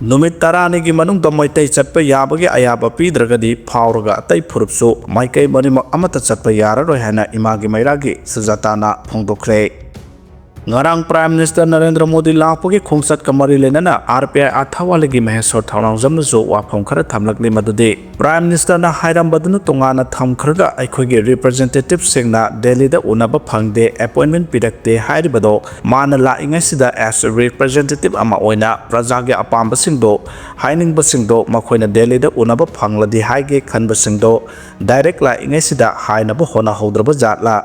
नुमित तरानिगी मनुंगदा मैतै चटपा याबगे अयाबा पीद्रगदी फावरगा अतै फुरुपसु माइकै मरिमक अमता चटपा याररोय हाना Imangi मैरागी सुजाताना फोंदोखरे ngarang Prime Minister Narendra Modi lakpagi khongsat kamari lenana RPI athawaligi mahesor thawnangjamna jo wafam khara thamlakli madude Prime Minister na hairambaduna tongana thamkhraga aikhogi representative singna Delhi da unaba phangde appointment pirakte hairibado mana la ingai sida as a representative ama oina prajage apamba singdo hainingba singdo makhoina Delhi da unaba phangladi haige khanba singdo direct la ingai sida hainaba hona hodraba jatla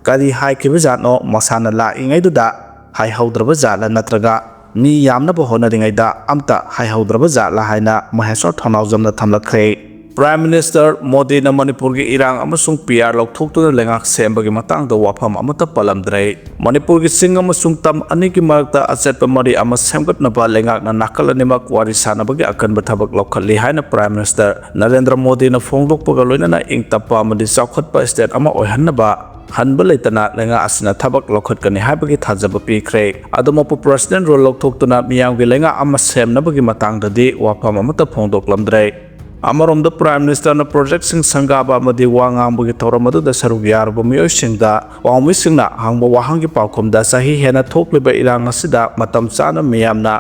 kari haikhre jatno masana la ingai duda hai haudraba jatla natraga mi yamna bo honaringai da amta hai haudraba jatla haina mahesor thawnawjamna thamlakre Prime Minister Modi na Manipur gi irang amasung PR lokthoktu lengak sembagi matang da wafam amata palamdrai Manipur gi sing amasung tam ani gi marakta achetpa mari ama semgat na ba lengak na nakalanima kwari sanabagi akan bathabak lokhalli haina Prime Minister Narendra Modi na phonglokpaga loina na ingtapa amadi chawkhatpa state ama oihanna ba hanba leitana lenga asina thabak lokhatkani haibagi thajaba pikre adumapu president role lokthoktu na miyamgi lenga ama semnabagi matangdadi wafam amata phongdoklamdrai Amarom the Prime Minister na project sing sangaba amadi wangambugi thoramadu da sarug yarba miyoy singda wangmi singna hangba wahangi paukomda sahi hena thokliba irang asida matam chana miyamna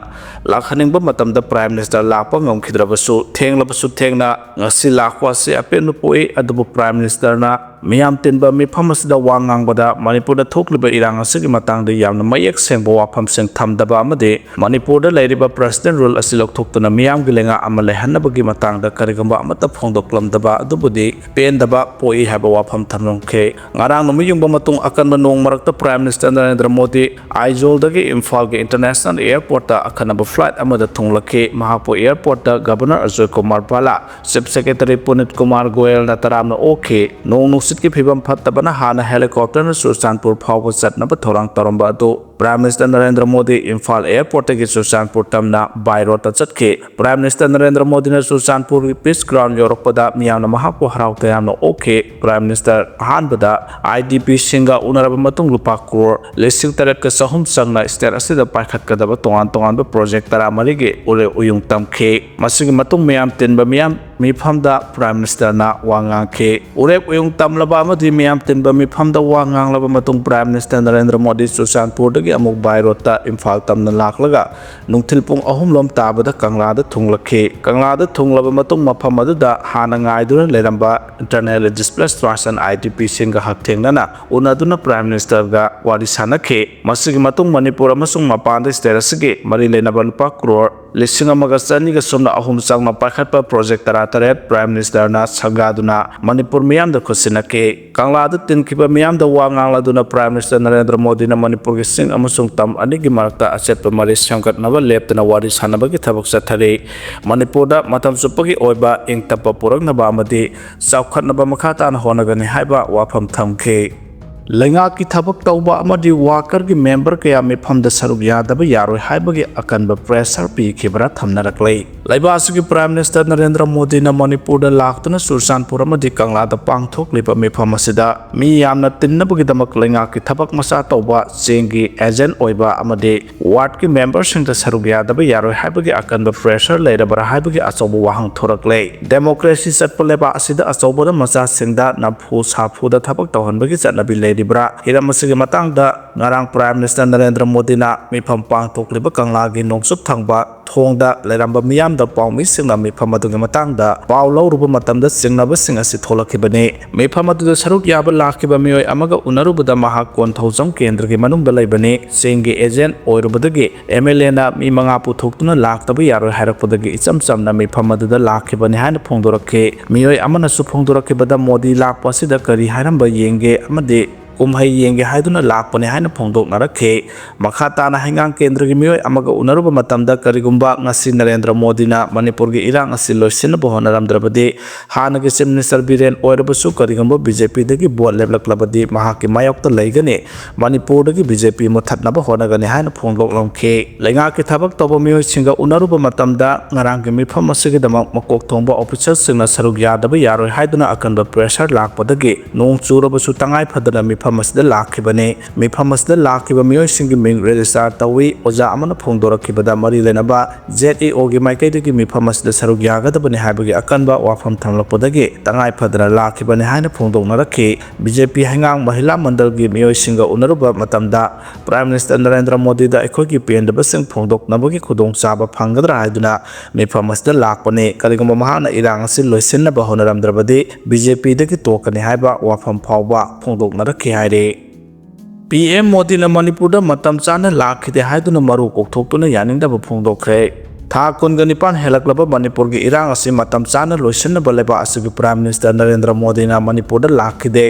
lakhaningba matam da Prime Minister lakpa ngomkhidrabasu thenglabasu thengna ngasi lakwa se apenu poi adubu Prime Minister na miyam tinba mifam asida wangangbada Manipur da thokliba irang asigi matangda yamna mayek sengba wafam sing thamdaba amadi Manipur da leiriba president rule asilok thoktuna miyam gilenga amale hannabagi matangda gamba amata phongdoklamdaba adubudi pendaba poi haba wafam thamlongkhe ngarang numi yungba matung akanba nong marakta Prime Minister Narendra Modi Aizol dagi Imphal ge International Airport ta akanaba flight amada thunglakhe Mahapo Airport ta Governor Ajay Kumar Bala Chief Secretary Punit Kumar Goyal na taramna okhe nong nusit ki phibam phattabana hana helicopter na Susanpur phawba chatnaba thorang taramba adu Prime Minister Narendra Modi Imphal Airport ta ge Susanpur tamna by road ta chatke Prime Minister Narendra Modi na Susanpur Peace Ground Yorakpada miyamna mahakpo haraukta yamna okay Prime Minister ahanbada IDP singa unaraba matung lupa crore lising taret ka sahum sangna state asida paikhatkadaba tongan ba project tara marige ule uyung tamkhe masigi matung miyam tinba miyam mifamda Prime Minister na wangangkhe urep uyung tamlaba amadi miyam tinba mifamda wanganglaba matung Prime Minister Narendra Modi Susanpur dagi amuk by road ta Imphal tamna laklaga nungthil pung ahum lom tabada kanglada thunglakhe kanglada thunglaba matung mafam aduda hana ngaiduna leramba internally displaced person IDP singa haktengnana unaduna Prime Minister ga wari sanakhe masigi matung Manipur amasung mapanda state asigi mari lenaba lupa crore lising amaga chani ga somna ahum changma pakhatpa project taret Prime Minister na sangaduna Manipur miyam da khosinake kanglada tinkiba miyam da wangangladuna Prime Minister Narendra Modi na Manipur gi sing amasung tam anigi marakta achetpa mari sangkatnaba leptana wari sanabagi thabak chathare Manipur da matam supagi oiba ingtapa puraknaba amadi chawkhatnaba makha tana honagani haiba wafam thamkhe lenga ki thabak tauba amadi worker gi member kaya mifam da saruk yadaba yaroi haibagi akanba pressure pi khibra thamnaraklei laibasigi Prime Minister Narendra Modi na Manipur da laktuna Susanpur amadi kangla da pangthok lipa mifam asida mi yamna tinnabagi damak lenga ki thabak masa tauba chengi agent oiba amadi ward ki member sing da saruk yadaba yaroi haibagi akanba pressure leirabara haibagi achobu wahang thoraklei democracy satpa leba asida achobu da masa singda naphu saphu da thabak tawhanbagi chatnabi leiribra hiramasiga matangda ngarang Prime Minister Narendra Modi na mifam pangthokliba kanglagi nongsup thangba thongda leramba miyam da pawmi singna mifam adugi matangda paw lawruba matamda singnaba sing asi tholakhibani mifam aduda saruk yaba lakhiba miyoi amaga unarubada mahak konthojam kendra gi manungda leibani singi agent oirubadagi MLA na mi manga puthoktuna laktaba yaroi hairakpadagi icham chamna mifam aduda lakhibani haina phongdorakhe miyoi amana su phongdorakhibada Modi lakpa sida kari hairamba yenge amadi kumhai yenge haiduna lakpane haina phongdoknarakhe makha tana hangang kendra gi miyoi amaga unaruba matamda karigumba ngasi Narendra Modi na Manipur gi irang asi loisin bohonaramdrabadi hana gi Chief Minister Biren oirabasu karigumba BJP dagi bot leblaklabadi mahaki mayokta leigani Manipur dagi BJP muthatnaba honagani haina phongdoklongkhe lenga ki thabak toba miyoi singa unaruba matamda ngarang gi mifam asigi damak makok thongba officer singna saruk yadaba yaroi haiduna akanba pressure lakpadagi nong churabasu tangai phadana mifam ꯃꯤꯐꯝ ꯑꯁꯤꯗ ꯂꯥꯛꯈꯤꯕꯅꯤ ꯃꯤꯐꯝ ꯑꯁꯤꯗ ꯂꯥꯛꯈꯤꯕ ꯃꯤꯑꯣꯏꯁꯤꯡꯒꯤ ꯃꯤꯡ register ꯇꯧꯏ ꯑꯣꯖꯥ ꯑꯃꯅ ꯐꯣꯡꯗꯣꯔꯛꯈꯤꯕꯗ ꯃꯔꯤ ꯂꯩꯅꯕ ZEOꯒꯤ ꯃꯥꯏꯀꯩꯗꯒꯤ ꯃꯤꯐꯝ ꯑꯁꯤꯗ ꯁꯔꯨꯛ ꯌꯥꯒꯗꯕꯅꯤ ꯍꯥꯏꯕꯒꯤ ꯑꯀꯟꯕ ꯋꯥꯐꯝ ꯊꯝꯂꯛꯄꯗꯒꯤ ꯇꯉꯥꯏ ꯐꯗꯅ ꯂꯥꯛꯈꯤꯕꯅꯤ ꯍꯥꯏꯅ ꯐꯣꯡꯗꯣꯛꯅꯔꯛꯈꯤ BJP ꯍꯩꯉꯥꯡ ꯃꯍꯤꯂꯥ ꯃꯟꯗꯜꯒꯤ ꯃꯤꯑꯣꯏꯁꯤꯡꯒ ꯎꯅꯔꯨꯕ ꯃꯇꯝꯗ ꯄ꯭ꯔꯥꯏꯝ ꯃꯤꯅꯤꯁꯇꯔ ꯅꯔꯦꯟꯗ꯭ꯔ ꯃꯣꯗꯤꯗ ꯑꯩꯈꯣꯏꯒꯤ ꯄꯦꯟꯗꯕꯁꯤꯡ ꯐꯣꯡꯗꯣꯛꯅꯕꯒꯤ ꯈꯨꯗꯣꯡꯆꯥꯕ ꯐꯪꯒꯗ꯭ꯔꯥ ꯍꯥꯏꯗꯨꯅ ꯃꯤꯐꯝ ꯑꯁꯤꯗ ꯂꯥꯛꯄꯅꯤ ꯀꯔꯤꯒꯨꯝꯕ ꯃꯍꯥꯛꯅ ꯏꯔꯥꯡ ꯑꯁꯤ ꯂꯣꯏꯁꯤꯟꯅꯕ ꯍꯣꯠꯅꯔꯝꯗ꯭ꯔꯕꯗꯤ BJPꯗꯒꯤ ꯇꯣꯛꯀꯅꯤ ꯍꯥꯏꯕ ꯋꯥꯐꯝ ꯐꯥꯎꯕ ꯐꯣꯡꯗꯣꯛꯅꯔꯛꯈꯤ ꯍꯥꯏꯔꯤ PM ꯃꯣꯗꯤꯅ ꯃꯅꯤꯄꯨꯔꯗ ꯃꯇꯝ ꯆꯥꯅ ꯂꯥꯛꯈꯤꯗꯦ ꯍꯥꯏꯗꯨꯅ ꯃꯔꯨ ꯀꯣꯛꯊꯣꯛꯇꯨꯅ ꯌꯥꯅꯤꯡꯗꯕ ꯐꯣꯡꯗꯣꯛꯈ꯭ꯔꯦ ꯊꯥ 19 ꯍꯦꯜꯂꯛꯂꯕ ꯃꯅꯤꯄꯨꯔꯒꯤ ꯏꯔꯥꯡ ꯑꯁꯤ ꯃꯇꯝ ꯆꯥꯅ ꯂꯣꯏꯁꯤꯟꯅꯕ ꯂꯩꯕꯥꯛ ꯑꯁꯤꯒꯤ ꯄ꯭ꯔꯥꯏꯝ ꯃꯤꯅꯤꯁꯇꯔ ꯅꯔꯦꯟꯗ꯭ꯔ ꯃꯣꯗꯤꯅ ꯃꯅꯤꯄꯨꯔꯗ ꯂꯥꯛꯈꯤꯗꯦ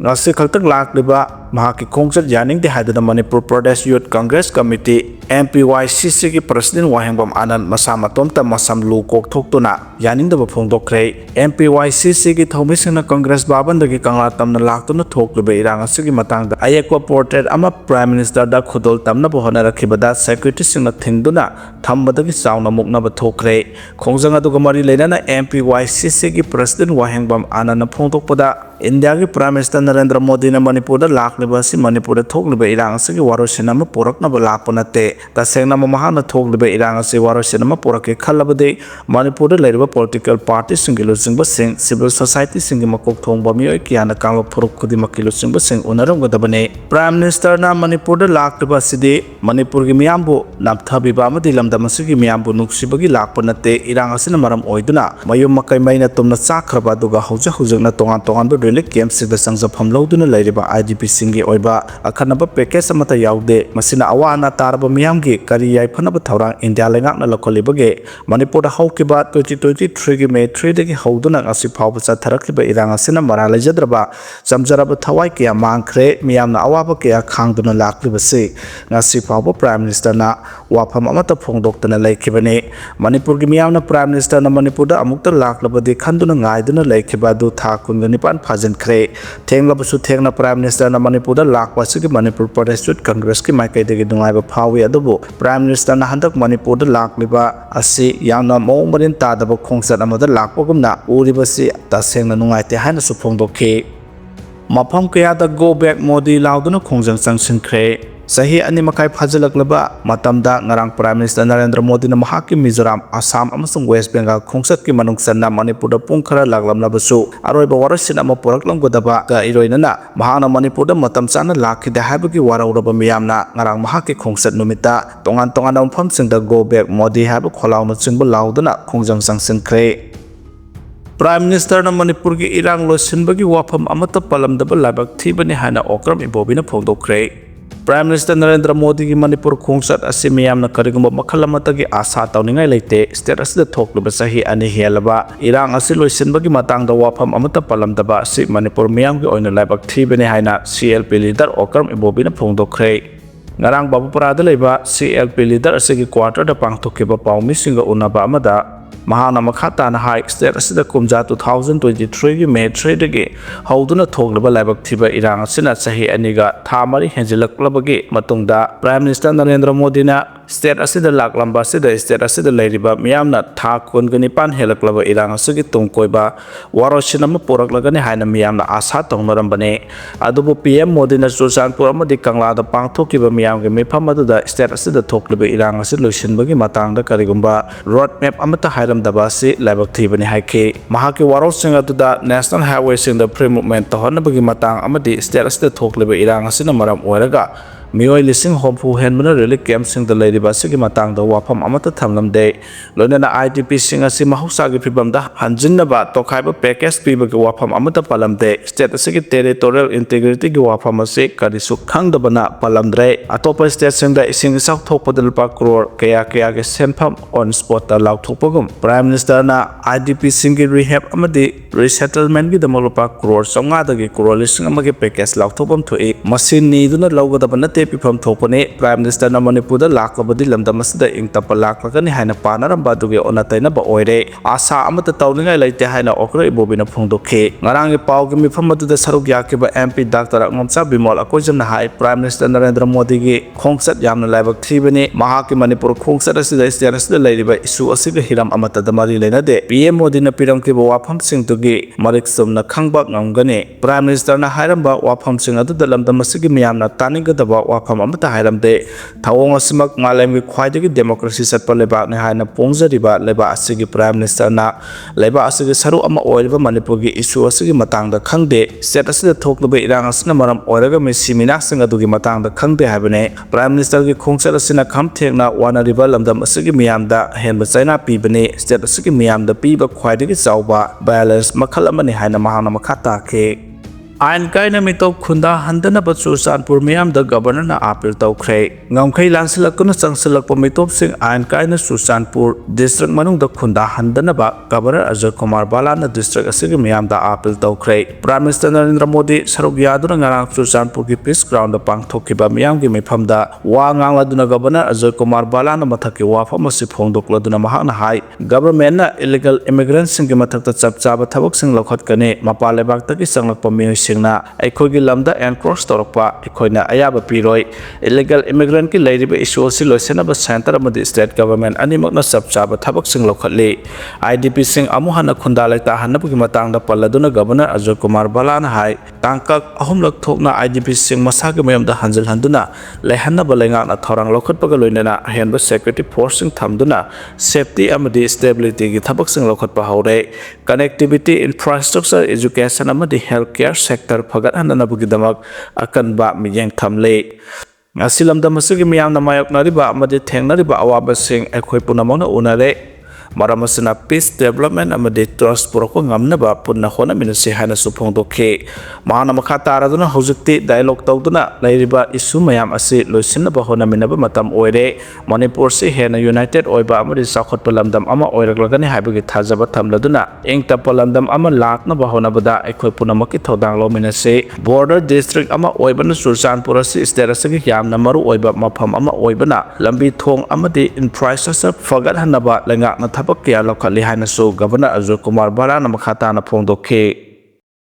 ꯉꯁꯤ ꯈꯛꯇꯪ ꯂꯥꯛꯂꯤꯕ ꯃꯍꯥꯛꯀꯤ ꯈꯣꯡꯆꯠ ꯌꯥꯅꯤꯡꯗꯦ ꯍꯥꯏꯗꯨꯅ ꯃꯅꯤꯄꯨꯔ ꯄ꯭ꯔꯗꯦꯁ ꯌꯨꯠ ꯀꯪꯒ꯭ꯔꯦꯁ ꯀꯝꯃꯤꯇꯤ MPYCCꯒꯤ ꯄ꯭ꯔꯁꯤꯗꯦꯟꯠ ꯋꯥꯍꯦꯡꯕꯝ ꯑꯥꯅꯟꯗ ꯃꯁꯥ ꯃꯇꯣꯝꯇ ꯃꯁꯝ ꯂꯨ ꯀꯣꯛꯊꯣꯛꯇꯨꯅ ꯌꯥꯅꯤꯡꯗꯕ ꯐꯣꯡꯗꯣꯛꯈ꯭ꯔꯦ MPYCCꯒꯤ ꯊꯧꯃꯤꯁꯤꯡꯅ ꯀꯪꯒ꯭ꯔꯦꯁ ꯕꯥꯕꯟꯗꯒꯤ ꯀꯪꯂꯥ ꯇꯝꯅ ꯂꯥꯛꯇꯨꯅ ꯊꯣꯛꯂꯤꯕ ꯏꯔꯥꯡ ꯑꯁꯤꯒꯤ ꯃꯇꯥꯡꯗ ꯑꯌꯦꯛꯄ ꯄꯣꯔꯇ꯭ꯔꯦꯠ ꯑꯃ ꯄ꯭ꯔꯥꯏꯝ ꯃꯤꯅꯤꯁꯇꯔꯗ ꯈꯨꯗꯣꯜ ꯇꯝꯅꯕ ꯍꯣꯠꯅꯔꯛꯈꯤꯕꯗ ꯁꯦꯀ꯭ꯌꯨꯔꯤꯇꯤꯁꯤꯡꯅ ꯊꯤꯡꯗꯨꯅ ꯊꯝꯕꯗꯒꯤ ꯆꯥꯎꯅ ꯃꯨꯛꯅꯕ ꯊꯣꯛꯈ꯭ꯔꯦ ꯈꯣꯡꯖꯪ ꯑꯗꯨꯒ ꯃꯔꯤ ꯂꯩꯅꯅ MPYCCꯒꯤ ꯄ꯭ꯔꯁꯤꯗꯦꯟꯠ ꯋꯥꯍꯦꯡꯕꯝ ꯑꯥꯅꯟꯗꯅ ꯐꯣꯡꯗꯣꯛꯄꯗ ꯏꯟꯗꯤꯌꯥꯒꯤ ꯄ꯭ꯔꯥꯏꯝ ꯃꯤꯅꯤꯁꯇꯔ ꯅꯔꯦꯟꯗ꯭ꯔ ꯃꯣꯗꯤꯅ ꯃꯅꯤꯄꯨꯔꯗ ꯂꯥꯛꯂꯤꯕ ꯑꯁꯤ ꯃꯅꯤꯄꯨꯔꯗ ꯊꯣꯛꯂꯤꯕ ꯏꯔꯥꯡ ꯑꯁꯤꯒꯤ ꯋꯥꯔꯣꯏꯁꯤꯟ ꯑꯃ ꯄꯨꯔꯛꯅꯕ ꯂꯥꯛꯄ ꯅꯠꯇꯦ ꯇꯁꯦꯡꯅ ꯃꯍꯥꯛꯅ ꯊꯣꯛꯂꯤꯕ ꯏꯔꯥꯡ ꯑꯁꯤ ꯋꯥꯔꯣꯏꯁꯤꯟ ꯑꯃ ꯄꯨꯔꯛꯀꯦ ꯈꯜꯂꯕꯗꯤ ꯃꯅꯤꯄꯨꯔꯗ ꯂꯩꯔꯤꯕ ꯄꯣꯂꯤꯇꯤꯀꯦꯜ ꯄꯥꯔꯇꯤꯁꯤꯡꯒꯤ ꯂꯨꯆꯤꯡꯕꯁꯤꯡ ꯁꯤꯚꯤꯜ ꯁꯣꯁꯥꯏꯇꯤꯁꯤꯡꯒꯤ ꯃꯀꯣꯛ ꯊꯣꯡꯕ ꯃꯤꯑꯣꯏ ꯀꯌꯥꯅ ꯀꯥꯡꯂꯨꯞ ꯐꯨꯔꯨꯞ ꯈꯨꯗꯤꯡꯃꯛꯀꯤ ꯂꯨꯆꯤꯡꯕꯁꯤꯡ ꯎꯅꯔꯝꯒꯗꯕꯅꯤ ꯄ꯭ꯔꯥꯏꯝ ꯃꯤꯅꯤꯁꯇꯔꯅ ꯃꯅꯤꯄꯨꯔꯗ ꯂꯥꯛꯂꯤꯕ ꯑꯁꯤꯗꯤ ꯃꯅꯤꯄꯨꯔꯒꯤ ꯃꯤꯌꯥꯝꯕु ꯅꯝꯊꯕꯤꯕ ꯑꯃꯗꯤ ꯂꯝꯗꯝ ꯑꯁꯤꯒꯤ ꯃꯤꯌꯥꯝꯕꯨ ꯅꯨꯡꯁꯤꯕꯒꯤ ꯂꯥꯛꯄ ꯅꯠꯇꯦ ꯏꯔꯥꯡ ꯑꯁꯤꯅ ꯃꯔꯝ ꯑꯣꯏꯗꯨꯅ ꯃꯌꯨꯝ ꯃꯀꯩ ꯃꯩꯅ ꯇꯨꯝꯅ ꯆꯥꯛꯈ꯭ꯔꯕ ꯑꯗꯨꯒ ꯍꯧꯖꯤꯛꯅ ꯇꯣꯉꯥꯟ ꯇꯣꯉꯥꯟꯕ ꯔꯤꯂꯤꯐ ꯀꯦꯝꯞꯁꯤꯡꯗ ꯆꯪꯖꯐꯝ ꯂꯧꯗꯨꯅ ꯂꯩꯔꯤꯕ IDPꯁꯤꯡꯒꯤ ꯑꯣꯏꯕ ꯑꯈꯟꯅꯕ ꯄꯦꯀꯦꯖ ꯑꯃꯠꯇ ꯌꯥꯎꯗꯦ ꯃꯁꯤꯅ ꯑꯋꯥ ꯑꯅꯥ ꯇꯥꯔꯕ ꯃꯤꯌꯥꯝꯒꯤ ꯀꯔꯤ ꯌꯥꯏꯐꯅꯕ ꯊꯧꯔꯥꯡ ꯏꯟꯗꯤꯌꯥ ꯂꯩꯉꯥꯛꯅ ꯂꯧꯈꯠꯂꯤꯕꯒꯦ ꯃꯅꯤꯄꯨꯔꯗ ꯍꯧꯈꯤꯕ 2023ꯒꯤ May 3ꯗꯒꯤ ꯍꯧꯗꯨꯅ ꯉꯁꯤ ꯐꯥꯎꯕ ꯆꯠꯊꯔꯛꯈꯤꯕ ꯏꯔꯥꯡ ꯑꯁꯤꯅ ꯃꯔꯥ ꯂꯩꯖꯗ꯭ꯔꯕ ꯆꯝꯖꯔꯕ ꯊꯋꯥꯏ ꯀꯌꯥ ꯃꯥꯡꯈ꯭ꯔꯦ ꯃꯤꯌꯥꯝꯅ ꯑꯋꯥꯕ ꯀꯌꯥ ꯈꯥꯡꯗꯨꯅ ꯂꯥꯛꯂꯤꯕꯁꯤ ꯉꯁꯤ ꯐꯥꯎꯕ ꯄ꯭ꯔꯥꯏꯝ ꯃꯤꯅꯤꯁꯇꯔꯅ ꯋꯥꯐꯝ ꯑꯃꯠꯇ ꯐꯣꯡꯗꯣꯛꯇꯅ ꯂꯩꯈꯤꯕꯅꯤ ꯃꯅꯤꯄꯨꯔꯒꯤ ꯃꯤꯌꯥꯝꯅ ꯄ꯭ꯔꯥꯏꯝ ꯃꯤꯅꯤꯁꯇꯔꯅ ꯃꯅꯤꯄꯨꯔꯗ ꯑꯃꯨꯛꯇ ꯂꯥꯛꯂꯕꯗꯤ ꯈꯟꯗꯨꯅ ꯉꯥꯏꯗꯨꯅ ꯂꯩꯈꯤꯕ ꯑꯗꯨ ꯊꯥ 19 ꯐꯥꯖꯤꯟꯈ꯭ꯔꯦ ꯊꯦꯡꯂꯕꯁꯨ ꯊꯦꯡꯅ ꯄ꯭ꯔꯥꯏꯝ ꯃꯤꯅꯤꯁꯇꯔꯅ ꯃꯅꯤꯄꯨꯔꯗ ꯂꯥꯛꯄ ꯑꯁꯤꯒꯤ ꯃꯅꯤꯄꯨꯔ ꯄ꯭ꯔꯗꯦꯁ ꯌꯨꯠ ꯀꯪꯒ꯭ꯔꯦꯁꯀꯤ ꯃꯥꯏꯀꯩꯗꯒꯤ ꯅꯨꯡꯉꯥꯏꯕ ꯐꯥꯎꯏ ꯑꯗꯨꯕꯨ ꯄ꯭ꯔꯥꯏꯝ ꯃꯤꯅꯤꯁꯇꯔꯅ ꯍꯟꯗꯛ ꯃꯅꯤꯄꯨꯔꯗ ꯂꯥꯛꯂꯤꯕ ꯑꯁꯤ ꯌꯥꯝꯅ ꯃꯑꯣꯡ ꯃꯔꯤꯟ ꯇꯥꯗꯕ ꯈꯣꯡꯆꯠ ꯑꯃꯗ ꯂꯥꯛꯄꯒꯨꯝꯅ ꯎꯔꯤꯕꯁꯤ ꯇꯁꯦꯡꯅ ꯅꯨꯡꯉꯥꯏꯇꯦ ꯍꯥꯏꯅꯁꯨ ꯐꯣꯡꯗꯣꯛꯈꯤ ꯃꯐꯝ ꯀꯌꯥꯗ ꯒꯣ ꯕꯦꯛ ꯃꯣꯗꯤ ꯂꯥꯎꯗꯨꯅ ꯈꯣꯡꯖꯪ ꯆꯪꯁꯤꯟꯈ꯭ꯔꯦ ꯆꯍꯤ 2.5 ꯐꯥꯖꯤꯜꯂꯛꯂꯕ ꯃꯇꯝꯗ ꯉꯔꯥꯡ ꯄ꯭ꯔꯥꯏꯝ ꯃꯤꯅꯤꯁꯇꯔ ꯅꯔꯦꯟꯗ꯭ꯔ ꯃꯣꯗꯤꯅ ꯃꯍꯥꯛꯀꯤ ꯃꯤꯖꯣꯔꯥꯝ ꯑꯁꯥꯝ ꯑꯃꯁꯨꯡ ꯋꯦꯁ ꯕꯦꯡꯒꯥꯜ ꯈꯣꯡꯆꯠꯀꯤ ꯃꯅꯨꯡ ꯆꯟꯅ ꯃꯅꯤꯄꯨꯔꯗ ꯄꯨꯡ ꯈꯔ ꯂꯥꯛꯂꯝꯂꯕꯁꯨ ꯑꯔꯣꯏꯕ ꯋꯥꯔꯣꯏꯁꯤꯟ ꯑꯃ ꯄꯨꯔꯛꯂꯝꯒꯗꯕꯒ ꯏꯔꯣꯏꯅꯅ ꯃꯍꯥꯛꯅ ꯃꯅꯤꯄꯨꯔꯗ ꯃꯇꯝ ꯆꯥꯅ ꯂꯥꯛꯈꯤꯗꯦ ꯍꯥꯏꯕꯒꯤ ꯋꯥꯔꯧꯔꯕ ꯃꯤꯌꯥꯝꯅ ꯉꯔꯥꯡ ꯃꯍꯥꯛꯀꯤ ꯈꯣꯡꯆꯠ ꯅꯨꯃꯤꯠꯇ ꯇꯣꯉꯥꯟ ꯇꯣꯉꯥꯟꯕ ꯃꯐꯝꯁꯤꯡꯗ ꯒꯣ ꯕꯦꯛ ꯃꯣꯗꯤ ꯍꯥꯏꯕ ꯈꯣꯜꯂꯥꯎꯅꯆꯤꯡꯕ ꯂꯥꯎꯗꯨꯅ ꯈꯣꯡꯖꯪ ꯆꯪꯁꯤꯟꯈ꯭ꯔꯦ ꯄ꯭ꯔꯥꯏꯝ ꯃꯤꯅꯤꯁꯇꯔꯅ ꯃꯅꯤꯄꯨꯔꯒꯤ ꯏꯔꯥꯡ ꯂꯣꯏꯁꯤꯟꯕꯒꯤ ꯋꯥꯐꯝ ꯑꯃꯠꯇ ꯄꯜꯂꯝꯗꯕ ꯂꯥꯏꯕꯛ ꯊꯤꯕꯅꯤ ꯍꯥꯏꯅ ꯑꯣꯀ꯭ꯔꯝ ꯏꯕꯣꯕꯤꯅ ꯐꯣꯡꯗꯣꯛꯈ꯭ꯔꯦ ꯄ꯭ꯔꯥꯏꯝ ꯃꯤꯅꯤꯁꯇꯔ ꯅꯔꯦꯟꯗ꯭ꯔ ꯃꯣꯗꯤꯒꯤ ꯃꯅꯤꯄꯨꯔ ꯈꯣꯡꯆꯠ ꯑꯁꯤ ꯃꯤꯌꯥꯝꯅ ꯀꯔꯤꯒꯨꯝꯕ ꯃꯈꯜ ꯑꯃꯠꯇꯒꯤ ꯑꯥꯁꯥ ꯇꯧꯅꯤꯡꯉꯥꯏ ꯂꯩꯇꯦ ꯁ꯭ꯇꯦꯠ ꯑꯁꯤꯗ ꯊꯣꯛꯂꯤꯕ ꯆꯍꯤ 2 ꯍꯦꯜꯂꯕ ꯏꯔꯥꯡ ꯑꯁꯤ ꯂꯣꯏꯁꯤꯟꯕꯒꯤ ꯃꯇꯥꯡꯗ ꯋꯥꯐꯝ ꯑꯃꯠꯇ ꯄꯜꯂꯝꯗꯕ ꯑꯁꯤ ꯃꯅꯤꯄꯨꯔ ꯃꯤꯌꯥꯝꯒꯤ ꯑꯣꯏꯅ ꯂꯥꯏꯕꯛ ꯊꯤꯕꯅꯤ ꯍꯥꯏꯅ CLP ꯂꯤꯗꯔ ꯑꯣꯀ꯭ꯔꯝ ꯏꯕꯣꯕꯤꯅ ꯐꯣꯡꯗꯣꯛꯈ꯭ꯔꯦ ꯉꯔꯥꯡ ꯕꯥꯕꯨꯄꯨꯔꯥꯗ ꯂꯩꯕ CLP ꯂꯤꯗꯔ ꯑꯁꯤꯒꯤ ꯀ꯭ꯋꯥꯔꯇꯔꯗ ꯄꯥꯡꯊꯣꯛꯈꯤꯕ ꯄꯥꯎꯃꯤꯁꯤꯡꯒ ꯎꯅꯕ ꯑꯃꯗ ꯃꯍꯥꯛꯅ ꯃꯈꯥ ꯇꯥꯅ ꯍꯥꯏ ꯁ꯭ꯇꯦꯠ ꯑꯁꯤꯗ ꯀꯨꯝꯖꯥ 2023ꯒꯤ May 3ꯗꯒꯤ ꯍꯧꯗꯨꯅ ꯊꯣꯛꯂꯤꯕ ꯂꯥꯏꯕꯛ ꯊꯤꯕ ꯏꯔꯥꯡ ꯑꯁꯤꯅ ꯆꯍꯤ 2ꯒ ꯊꯥ 4 ꯍꯦꯟꯖꯤꯜꯂꯛꯂꯕꯒꯤ ꯃꯇꯨꯡꯗ ꯄ꯭ꯔꯥꯏꯝ ꯃꯤꯅꯤꯁꯇꯔ ꯅꯔꯦꯟꯗ꯭ꯔ ꯃꯣꯗꯤꯅ ꯁ꯭ꯇꯦꯠ ꯑꯁꯤꯗ ꯂꯥꯛꯂꯝꯕ ꯑꯁꯤꯗ ꯁ꯭ꯇꯦꯠ ꯑꯁꯤꯗ ꯂꯩꯔꯤꯕ ꯃꯤꯌꯥꯝꯅ ꯊꯥ 19 ꯍꯦꯜꯂꯛꯂꯕ ꯏꯔꯥꯡ ꯑꯁꯤꯒꯤ ꯇꯨꯡ ꯀꯣꯏꯕ ꯋꯥꯔꯣꯏꯁꯤꯟ ꯑꯃ ꯄꯨꯔꯛꯂꯒꯅꯤ ꯍꯥꯏꯅ ꯃꯤꯌꯥꯝꯅ ꯑꯥꯁꯥ ꯇꯧꯅꯔꯝꯕꯅꯤ ꯑꯗꯨꯕꯨ PM ꯃꯣꯗꯤꯅ ꯆꯨꯔꯆꯥꯟꯄꯨꯔ ꯑꯃꯗꯤ ꯀꯪꯂꯥꯗ ꯄꯥꯡꯊꯣꯛꯈꯤꯕ ꯃꯤꯌꯥꯝꯒꯤ ꯃꯤꯐꯝ ꯑꯗꯨꯗ ꯁ꯭ꯇꯦꯠ ꯑꯁꯤꯗ ꯊꯣꯛꯂꯤꯕ ꯏꯔꯥꯡ ꯑꯁꯤ ꯂꯣꯏꯁꯤꯟꯕꯒꯤ ꯃꯇꯥꯡꯗ ꯀꯔꯤꯒꯨꯝꯕ ꯔꯣꯗ ꯃꯦꯞ ꯑꯃꯠꯇ ꯍꯥꯏꯔꯝꯗꯕ ꯑꯁꯤ ꯂꯥꯏꯕꯛ ꯊꯤꯕꯅꯤ ꯍꯥꯏꯈꯤ ꯃꯍꯥꯛꯀꯤ ꯋꯥꯔꯣꯜꯁꯤꯡ ꯑꯗꯨꯗ ꯅꯦꯁꯅꯦꯜ ꯍꯥꯏꯋꯦꯁꯤꯡꯗ ꯐ꯭ꯔꯤ ꯃꯨꯚꯃꯦꯟꯠ ꯇꯧꯍꯟꯅꯕꯒꯤ ꯃꯇꯥꯡ ꯑꯃꯗꯤ ꯁ꯭ꯇꯦꯠ ꯑꯁꯤꯗ ꯊꯣꯛꯂꯤꯕ ꯏꯔꯥꯡ ꯑꯁꯤꯅ ꯃꯔꯝ ꯑꯣꯏꯔꯒ ꯃꯤꯑꯣꯏ 70,000 ꯍꯦꯟꯕꯅ ꯔꯤꯂꯤꯐ ꯀꯦꯝꯞꯁꯤꯡꯗ ꯂꯩꯔꯤꯕ ꯑꯁꯤꯒꯤ ꯃꯇꯥꯡꯗ ꯋꯥꯐꯝ ꯑꯃꯠꯇ ꯊꯝꯂꯝꯗꯦ ꯂꯣꯏꯅꯅ IDPꯁꯤꯡ ꯑꯁꯤ ꯃꯍꯧꯁꯥꯒꯤ ꯐꯤꯕꯝꯗ ꯍꯟꯖꯤꯟꯅꯕ ꯇꯣꯈꯥꯏꯕ ꯄꯦꯀꯦꯖ ꯄꯤꯕꯒꯤ ꯋꯥꯐꯝ ꯑꯃꯠꯇ ꯄꯜꯂꯝꯗꯦ ꯁ꯭ꯇꯦꯠ ꯑꯁꯤꯒꯤ ꯇꯦꯔꯤꯇꯣꯔꯤꯌꯦꯜ ꯏꯟꯇꯤꯒ꯭ꯔꯤꯇꯤꯒꯤ ꯋꯥꯐꯝ ꯑꯁꯤ ꯀꯔꯤꯁꯨ ꯈꯪꯗꯕꯅ ꯄꯜꯂꯝꯗ꯭ꯔꯦ ꯑꯇꯣꯞꯄ ꯁ꯭ꯇꯦꯠꯁꯤꯡꯗ ꯏꯁꯤꯡ ꯏꯆꯥꯎ ꯊꯣꯛꯄꯗ ꯂꯨꯄా ꯀ꯭ꯔꯣꯔ ꯀꯌꯥꯒꯤ ꯁꯦꯟꯐꯝ ꯑꯣꯟ ꯁ꯭ꯄꯣꯠꯇ ꯂꯥꯎꯊꯣꯛꯄꯒꯨꯝ ꯄ꯭ꯔꯥꯏꯝ ꯃꯤꯅꯤꯁꯇꯔꯅ IDPꯁꯤꯡꯒꯤ ꯔꯤꯍꯦꯕ ꯑꯃꯗꯤ ꯔꯤꯁꯦꯇꯜꯃꯦꯟꯠꯒꯤꯗꯃꯛ ꯂꯨꯄꯥ ꯀ꯭ꯔꯣꯔ 500ꯗꯒꯤ ꯀ꯭ꯔꯣꯔ 1,000ꯒꯤ ꯄꯦꯀꯦꯖ ꯂꯥꯎꯊꯣꯛꯐꯝ ꯊꯣꯛꯏ ꯃꯁꯤ ꯅꯤꯗꯨꯅ ꯂꯧꯒꯗꯕ ꯅꯠꯇꯦ nate pifam thokpani Prime Minister na Manipur da laklabadi lamdam asida ingtapa laklagani haina panaramba dugi onataina ba oire asa amata tawningai leite haina okra Ibobi na phongdokhe ngarang pau gi mifam adu da saruk yakiba MP Dr. Ibobi Bimol Saore hai Prime Minister Narendra Modi gi khongsat yamna laibak thibani mahaki Manipur khongsat asida asida leiriba isu asiga hiram amata da mari leinade PM Modi na piram ki wafam sing tugi marik sumna khangba ngamgani Prime Minister na hairamba wafam sing adu da lamdam asigi miyamna taningadaba wafam amata hairamde thawong asimak ngalem gi khwaidagi democracy satpa lebak ne haina pongjariba leba asigi Prime Minister na leba asigi saru ama oilba Manipur gi isu asigi matangda khangde state asida thoklaba irang asina maram oiraga me simina sing adugi matangda khangde habane Prime Minister gi khongsat asina khamthekna wanariba lamdam asigi miyamda henba chaina pibane state asigi miyamda piba khwaidagi chawba balance makhal amani haina mahana makhata ke Ain kaina mitop khunda handana bachu Sanpur miyam da governor na appeal tawkhre ngamkhai lansilakuna changsilakpa mitop sing ain kaina Sanpur district manung da khunda handana ba governor Ajay Kumar Balana district asigi miyam da appeal tawkhre Prime Minister Narendra Modi saruk yaduna ngarang Sanpur gi peace ground da pangthokiba miyam gi mifam da wa ngangladuna governor Ajay Kumar Balana mathaki wafam asi phongdokladuna mahakna hai government na illegal immigrants sing gi mathakta chapchaba thabak sing lokhatkane mapa lebak taki sanglakpa mi singna aikogi lamda encroach torokpa aikoina ayaba piroi illegal immigrant ki leiriba issue si loisenaba center amadi state government animakna sabchaba thabak sing lokhatli IDP sing amuhana khunda laita hanabugi matangda palladuna governor Ajay Kumar Balana hai tangkak ahumlak thokna IDP sing masagi mayamda hanjal handuna lehanaba lengakna thorang lokhatpaga loinana henba security force sing thamduna safety amadi stability gi thabak sing lokhatpa haure connectivity infrastructure education amadi healthcare sector phagat hananabugi damak akan ba miyeng thamle asilamda masugi miyamna mayoknariba amadi thengnariba awaba sing ekhoi punamona unare Maramasana peace development amadi trust purako ngamnaba punna khona minasi hana suphongdokhe mahana makha taraduna hojukti dialogue tawduna lairiba isu mayam asi loisinaba hona minaba matam oire Manipur se hena united oiba amadi sakhotpa lamdam ama oiraglagani haibagi thajaba thamladuna engtapa lamdam ama laknaba hona bada ekhoi punamaki thodang lo minase border district ama oibana Sanpur asi state asagi yamna maru oiba mafam ama oibana lambi thong amadi infrastructure fagat hanaba lengakna thabak kya lokhali haina so governor Ajay Kumar Balana makhata na phongdokhe